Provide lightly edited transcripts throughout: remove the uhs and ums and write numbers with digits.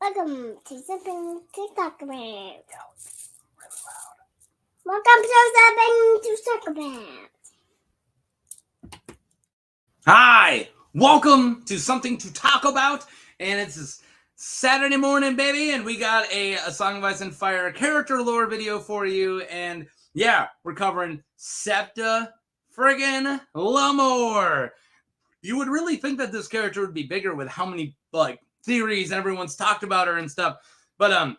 Welcome to something to talk about. Yeah, really loud. Welcome to something to talk about. Hi, welcome to something to talk about, and it's Saturday morning, baby, and we got a Song of Ice and Fire character lore video for you, and yeah, we're covering Septa friggin' Lemore. You would really think that this character would be bigger with how many theories everyone's talked about her and stuff, but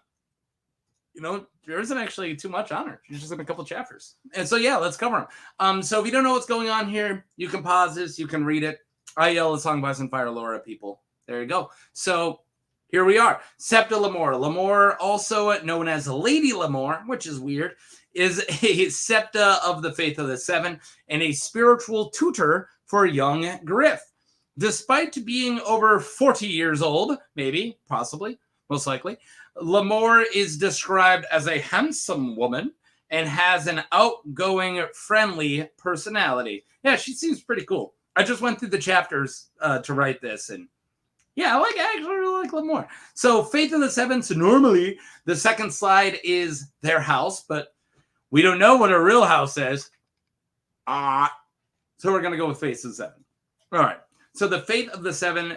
there isn't actually too much on her. She's just in a couple chapters. And so, yeah, let's cover them. So if you don't know what's going on here, you can pause this. You can read it. I yell the Song of Ice and Fire lore at people. There you go. So here we are. Septa Lemore. Lemore, also known as Lady Lemore, which is weird, is a Septa of the Faith of the Seven and a spiritual tutor for Young Griff. Despite being over 40 years old, maybe, possibly, most likely, Lemore is described as a handsome woman and has an outgoing, friendly personality. Yeah, she seems pretty cool. I just went through the chapters to write this, and yeah, I actually really like Lemore. So, Faith of the Seven, so normally the second slide is their house, but we don't know what her real house is. So we're going to go with Faith of the Seven. All right. So the Faith of the Seven,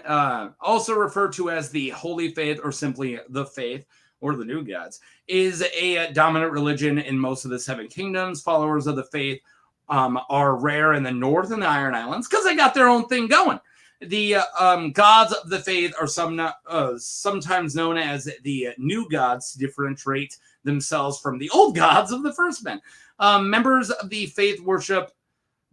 also referred to as the Holy Faith or simply the Faith or the New Gods, is a dominant religion in most of the Seven Kingdoms. Followers of the Faith are rare in the North and the Iron Islands because they got their own thing going. The gods of the Faith are sometimes known as the New Gods to differentiate themselves from the old gods of the first men. Members of the Faith worship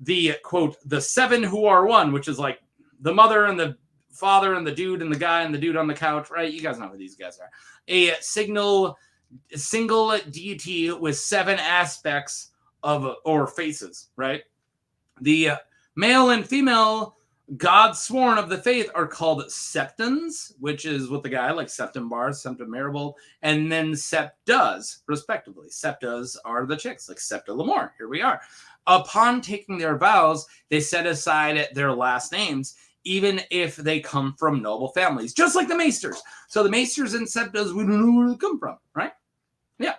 the, quote, the seven who are one, which is like the mother and the father and the dude and the guy and the dude on the couch, right? You guys know who these guys are. A single deity with seven aspects of or faces, right? The male and female gods sworn of the faith are called septons, which is what the guy like septum bars, septum marable, and then septas, respectively. Septas are the chicks, like Septa Lemore. Here we are. Upon taking their vows, they set aside their last names, even if they come from noble families, just like the maesters. So the maesters and septas, we don't know where they come from, right? Yeah,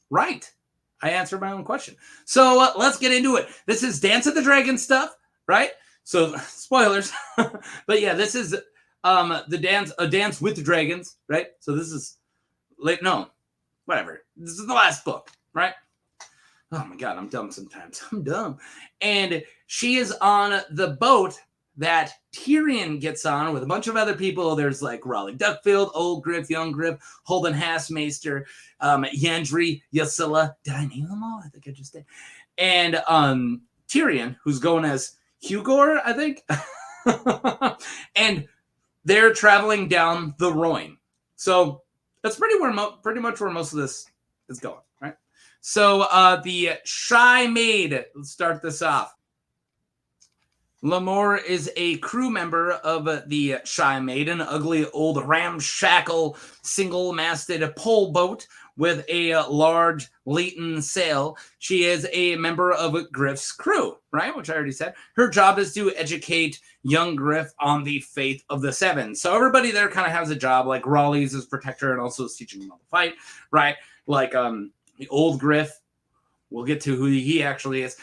right. I answered my own question. So let's get into it. This is Dance of the Dragon stuff, right? So spoilers, but yeah, this is a dance with the dragons, right? So this is whatever. This is the last book, right? Oh my God, I'm dumb sometimes. I'm dumb. And she is on the boat that Tyrion gets on with a bunch of other people. There's like Raleigh Duckfield, Old Griff, Young Griff, Holden Hassmaester, Yandri, Ysilla. Did I name them all? I think I just did. And Tyrion, who's going as Hugor, I think. And they're traveling down the Rhoyne. So that's pretty much where most of this is going, right? So the Shy Maid, let's start this off. Lemore is a crew member of the Shy Maid, an ugly old ramshackle single-masted pole boat with a large lateen sail. She is a member of Griff's crew, right? Which I already said. Her job is to educate young Griff on the faith of the seven. So everybody there kind of has a job. Like Raleigh's his protector and also is teaching him how to fight, right? Like the old Griff, we'll get to who he actually is.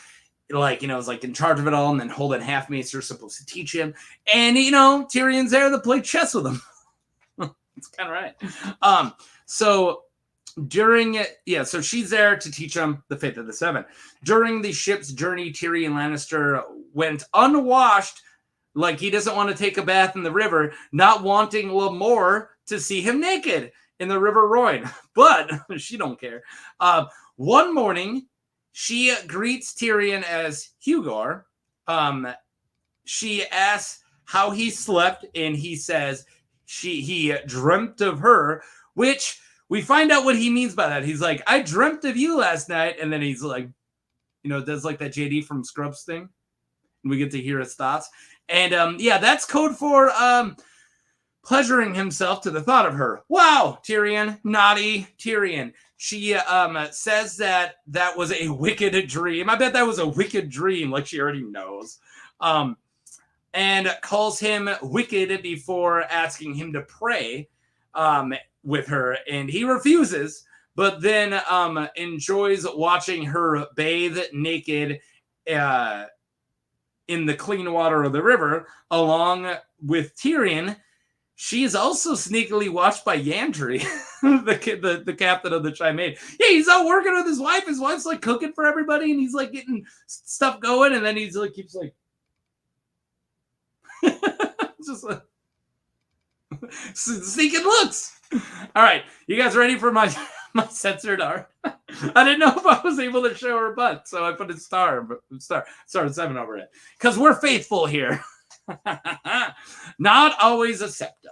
Is like in charge of it all, and then Holden Halfmaester is supposed to teach him. And, Tyrion's there to play chess with him. It's kind of right. So she's there to teach him the Faith of the Seven. During the ship's journey, Tyrion Lannister went unwashed, like he doesn't want to take a bath in the river, not wanting Lemore to see him naked in the River Rhoyne. But she don't care. One morning, she greets Tyrion as Hugor. She asks how he slept, and he says he dreamt of her, which we find out what he means by that. He's like, I dreamt of you last night, and then he's like, does like that JD from Scrubs thing, and we get to hear his thoughts. And that's code for pleasuring himself to the thought of her. Wow, Tyrion, naughty Tyrion. She says that was a wicked dream. I bet that was a wicked dream, like she already knows. And calls him wicked before asking him to pray. with her, and he refuses, but then enjoys watching her bathe naked in the clean water of the river, along with Tyrion. She is also sneakily watched by Yandri, the captain of the Shy Maid. Yeah, he's out working with his wife. His wife's like cooking for everybody, and he's like getting stuff going, and then he's like keeps like just like sneaking looks. All right, you guys ready for my censored art? I didn't know if I was able to show her butt, so I put a star 7 over it because we're faithful here. Not always a Septa.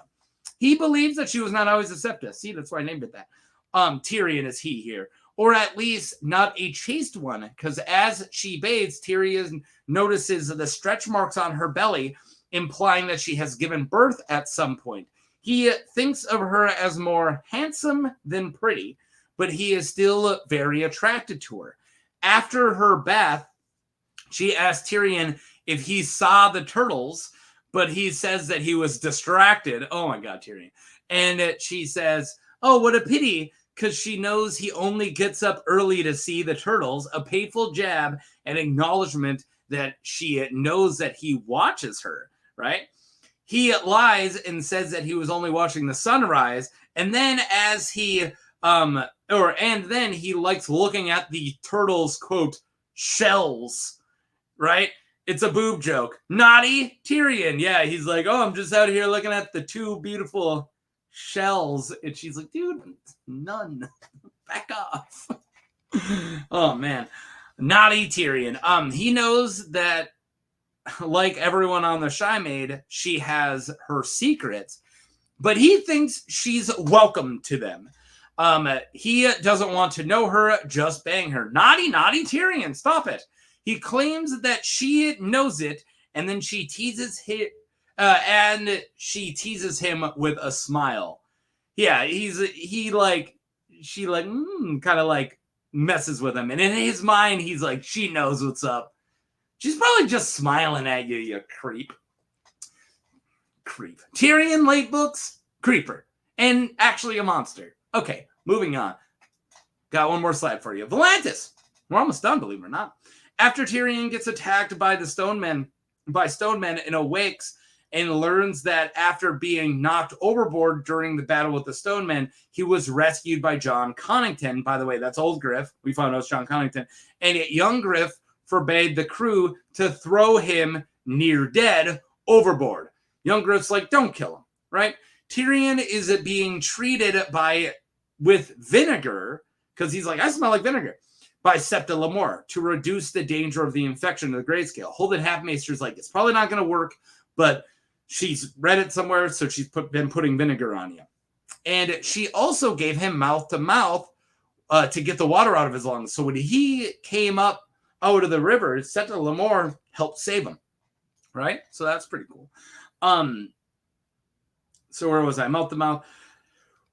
He believes that she was not always a Septa. See, that's why I named it that. Tyrion is he here, or at least not a chaste one, because as she bathes, Tyrion notices the stretch marks on her belly, implying that she has given birth at some point. He thinks of her as more handsome than pretty, but he is still very attracted to her. After her bath, she asks Tyrion if he saw the turtles, but he says that he was distracted. Oh my God, Tyrion. And she says, oh, what a pity, because she knows he only gets up early to see the turtles, a painful jab and acknowledgement that she knows that he watches her, right? He lies and says that he was only watching the sunrise, and then as he then he likes looking at the turtles, quote, shells, right? It's a boob joke. Naughty Tyrion. Yeah, he's like, oh, I'm just out here looking at the 2 beautiful shells. And she's like, dude, none. Back off. Oh, man. Naughty Tyrion. He knows that, like everyone on the Shy Maid, she has her secrets, but he thinks she's welcome to them. He doesn't want to know her, just bang her. Naughty Tyrion. Stop it. He claims that she knows it, and then she teases him, with a smile. Yeah, she kind of like messes with him, and in his mind, he's like, she knows what's up. She's probably just smiling at you, you creep. Tyrion late books, creeper, and actually a monster. Okay, moving on. Got one more slide for you. Volantis. We're almost done, believe it or not. After Tyrion gets attacked by stonemen and awakes and learns that after being knocked overboard during the battle with the stonemen, he was rescued by Jon Connington. By the way, that's old Griff. We found out it's Jon Connington. And Young Griff forbade the crew to throw him near dead overboard. Young Griff's like, don't kill him, right? Tyrion is being treated with vinegar because he's like, I smell like vinegar, by Septa Lemore to reduce the danger of the infection of the grayscale. Holden Halfmaester's like, it's probably not going to work, but she's read it somewhere, so she's been putting vinegar on you. And she also gave him mouth to mouth to get the water out of his lungs. So when he came up out of the river, Septa Lemore helped save him, right? So that's pretty cool. So where was I? Mouth to mouth.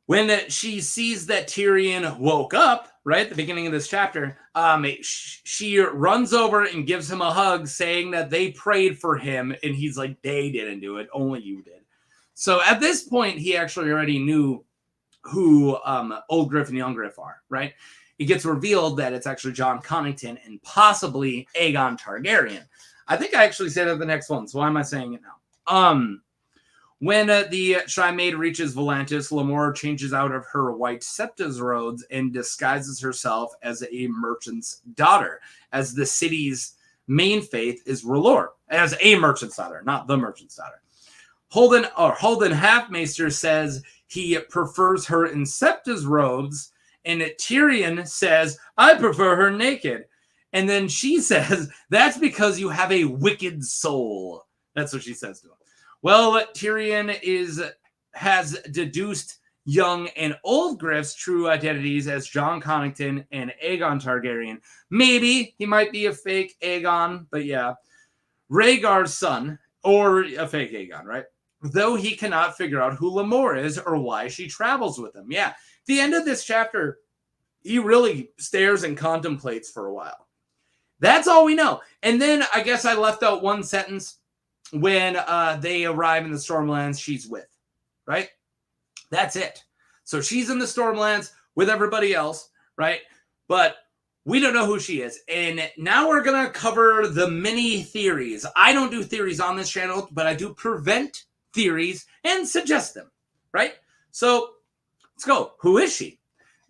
When she sees that Tyrion woke up, right at the beginning of this chapter, she runs over and gives him a hug, saying that they prayed for him, and he's like, they didn't do it, only you did. So at this point, he actually already knew who Old Griff and Young Griff are, right? It gets revealed that it's actually Jon Connington and possibly Aegon Targaryen. I think I actually said it the next one, so why am I saying it now? When the Shy Maid reaches Volantis, Lemore changes out of her white Septa's robes and disguises herself as a merchant's daughter, as the city's main faith is R'hllor, as a merchant's daughter, not the merchant's daughter. Holden Halfmaester says he prefers her in Septa's robes, and Tyrion says, I prefer her naked. And then she says, that's because you have a wicked soul. That's what she says to him. Well, Tyrion has deduced young and old Griff's true identities as Jon Connington and Aegon Targaryen. Maybe he might be a fake Aegon, but yeah. Rhaegar's son, or a fake Aegon, right? Though he cannot figure out who Lemore is or why she travels with him. Yeah, at the end of this chapter, he really stares and contemplates for a while. That's all we know. And then I guess I left out one sentence. When they arrive in the Stormlands she's with, right? That's it. So she's in the Stormlands with everybody else, right? But we don't know who she is. And now we're going to cover the many theories. I don't do theories on this channel, but I do prevent theories and suggest them, right? So let's go. Who is she?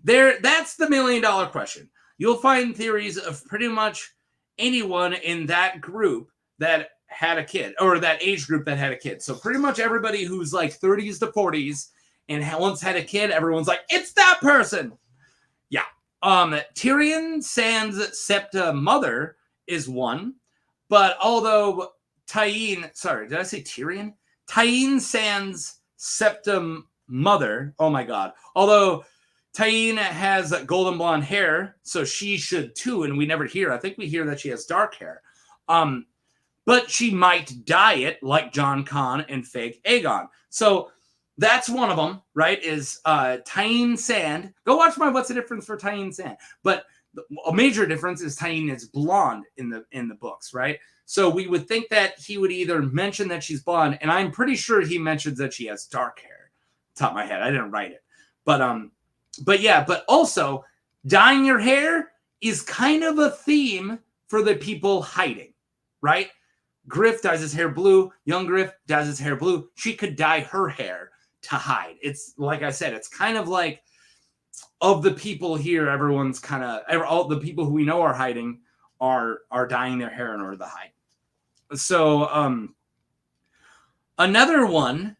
That's the $1 million question. You'll find theories of pretty much anyone in that group that had a kid, or that age group that had a kid. So pretty much everybody who's like 30s to 40s and once had a kid, everyone's like, it's that person. Yeah. Tyrion Sands' Septa mother is one, but although sorry, did I say Tyrion? Tyrion Sands' Septa mother, oh my god. Although Tyrion has golden blonde hair, so she should too, and we never hear. I think we hear that she has dark hair. But she might dye it like Jon Con and fake Aegon. So that's one of them, right? Is Tyrion Sand. Go watch my What's the Difference for Tyrion Sand. But a major difference is Tyrion is blonde in the books, right? So we would think that he would either mention that she's blonde, and I'm pretty sure he mentions that she has dark hair. Top of my head, I didn't write it, but yeah. But also, dyeing your hair is kind of a theme for the people hiding, right? Griff dyes his hair blue. Young Griff dyes his hair blue. She could dye her hair to hide. It's like I said, it's kind of like of the people here, everyone's kind of all the people who we know are hiding are dyeing their hair in order to hide. So another one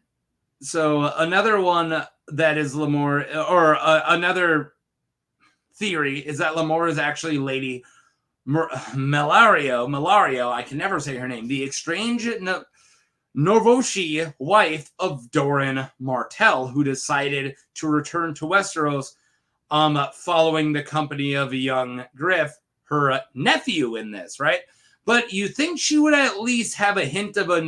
that is Lemore, or another theory is that Lemore is actually Lady Malario, I can never say her name, the estranged Norvoshi wife of Doran Martell, who decided to return to Westeros following the company of a young Griff, her nephew in this, right? But you think she would at least have a hint of a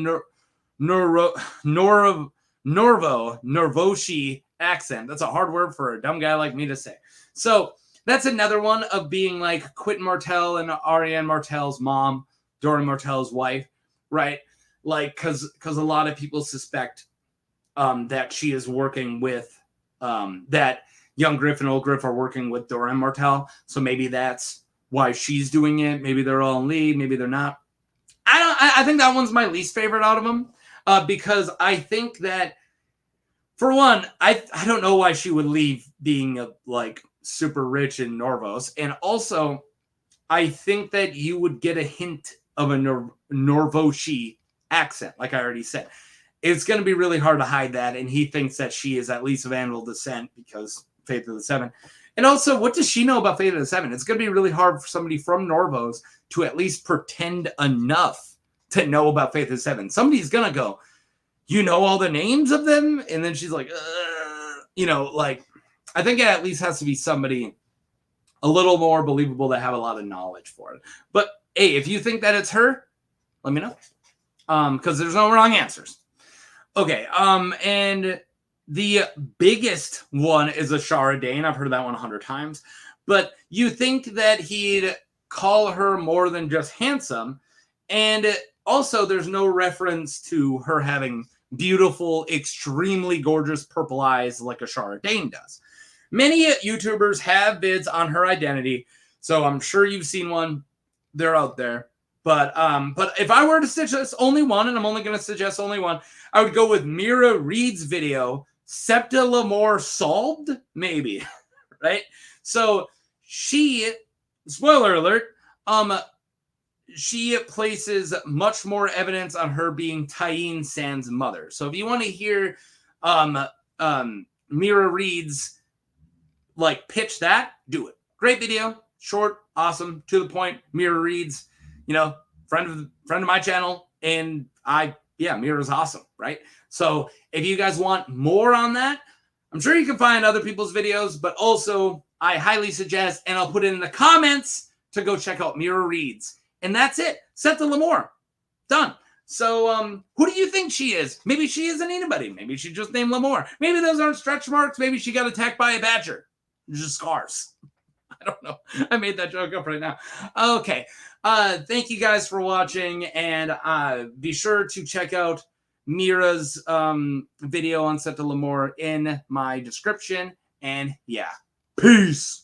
Norvoshi accent. That's a hard word for a dumb guy like me to say. So that's another one of being like Quentin Martell and Arianne Martell's mom, Doran Martell's wife, right? Like, because a lot of people suspect that she is working with, that young Griff and old Griff are working with Doran Martell. So maybe that's why she's doing it. Maybe they're all in league. Maybe they're not. I think that one's my least favorite out of them because I think that, for one, I don't know why she would leave being like super rich in Norvos. And also, I think that you would get a hint of a Norvoshi accent, like I already said. It's going to be really hard to hide that, and he thinks that she is at least of animal descent because Faith of the Seven. And also, what does she know about Faith of the Seven? It's going to be really hard for somebody from Norvos to at least pretend enough to know about Faith of the Seven. Somebody's going to go, you know all the names of them? And then she's like, like, I think it at least has to be somebody a little more believable to have a lot of knowledge for it. But, hey, if you think that it's her, let me know. Because there's no wrong answers. Okay, and the biggest one is Ashara Dane. I've heard that one 100 times. But you think that he'd call her more than just handsome. And also, there's no reference to her having beautiful, extremely gorgeous purple eyes like Ashara Dane does. Many YouTubers have vids on her identity, so I'm sure you've seen one. They're out there. But if I were to suggest only one, and I'm only going to suggest only one, I would go with Mira Reed's video, Septa Lemore Solved? Maybe, right? So she, spoiler alert, she places much more evidence on her being Tyrion Sand's mother. So if you want to hear Mira Reed's like pitch that, do it. Great video, short, awesome, to the point. Mira Reed's, friend of my channel, and Mira's awesome, right? So if you guys want more on that, I'm sure you can find other people's videos, but also I highly suggest, and I'll put it in the comments, to go check out Mira Reed's. And that's it. Septa Lemore. Done. So who do you think she is? Maybe she isn't anybody. Maybe she just named Lemore. Maybe those aren't stretch marks. Maybe she got attacked by a badger. Just scars. I don't know. I made that joke up right now. Okay. Thank you guys for watching. And be sure to check out Mira's video on Septa Lemore in my description And yeah, peace.